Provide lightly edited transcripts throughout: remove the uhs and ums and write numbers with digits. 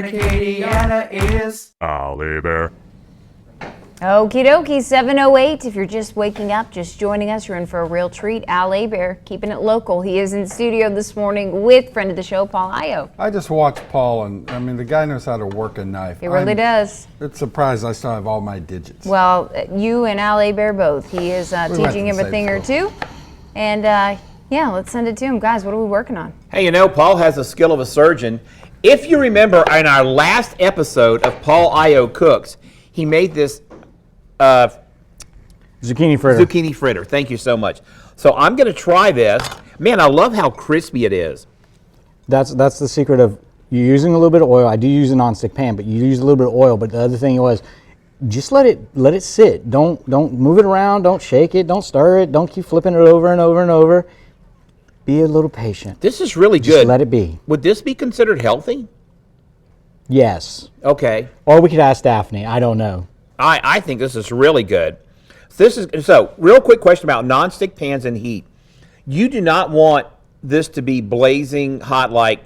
in Acadiana is Ollie Bear. Okie dokie, 7:08. If you're just waking up, just joining us, you're in for a real treat. Al Abear, keeping it local. He is in studio this morning with friend of the show, Paul Ayo. I just watched Paul, and I mean, the guy knows how to work a knife. He really does. It's surprised I still have all my digits. Well, you and Al Abear both. He is teaching him a thing or two. And yeah, let's send it to him. Guys, what are we working on? Hey, you know, Paul has the skill of a surgeon. If you remember in our last episode of Paul Ayo Cooks, he made this zucchini fritter. Zucchini fritter. Thank you so much. So I'm going to try this. Man, I love how crispy it is. That's the secret of you using a little bit of oil. I do use a nonstick pan, but you use a little bit of oil. But the other thing was, just let it sit. Don't move it around. Don't shake it. Don't stir it. Don't keep flipping it over and over and over. Be a little patient. This is really good. Just let it be. Would this be considered healthy? Yes. Okay. Or we could ask Daphne. I don't know. I think this is really good. So real quick question about nonstick pans and heat. You do not want this to be blazing hot, like,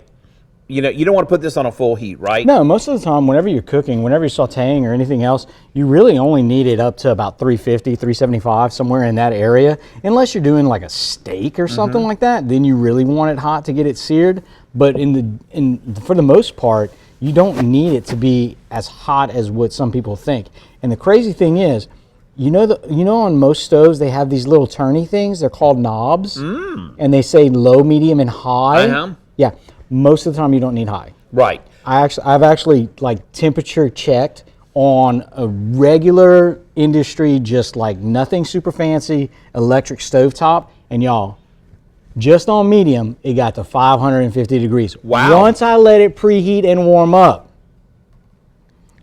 you know, you don't want to put this on a full heat, right? No, most of the time, whenever you're cooking, whenever you're sauteing or anything else, you really only need it up to about 350, 375, somewhere in that area. Unless you're doing like a steak or something like that, then you really want it hot to get it seared. But for the most part, you don't need it to be as hot as what some people think. And the crazy thing is, you know on most stoves they have these little turny things. They're called knobs, and they say low, medium, and high. Yeah, most of the time you don't need high. Right. I've actually like temperature checked on a regular industry, just like nothing super fancy electric stovetop, and y'all, just on medium, it got to 550 degrees. Wow. Once I let it preheat and warm up,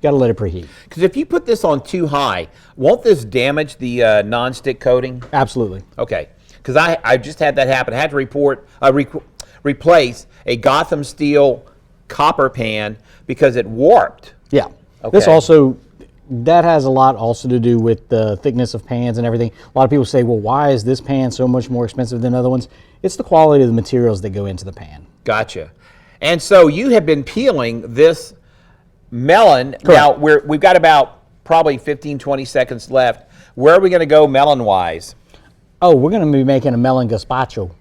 got to let it preheat. Because if you put this on too high, won't this damage the nonstick coating? Absolutely. Okay. Because I just had that happen. I had to replace a Gotham steel copper pan because it warped. Yeah. Okay. This also, that has a lot also to do with the thickness of pans and everything. A lot of people say, well, why is this pan so much more expensive than other ones? It's the quality of the materials that go into the pan. Gotcha. And so you have been peeling this melon. Correct. Now, we've got about probably 15, 20 seconds left. Where are we going to go melon-wise? Oh, we're going to be making a melon gazpacho.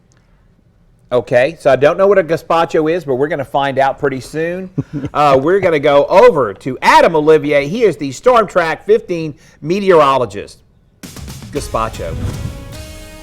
Okay, so I don't know what a gazpacho is, but we're going to find out pretty soon. We're going to go over to Adam Olivier. He is the Storm Track 15 meteorologist. Gazpacho.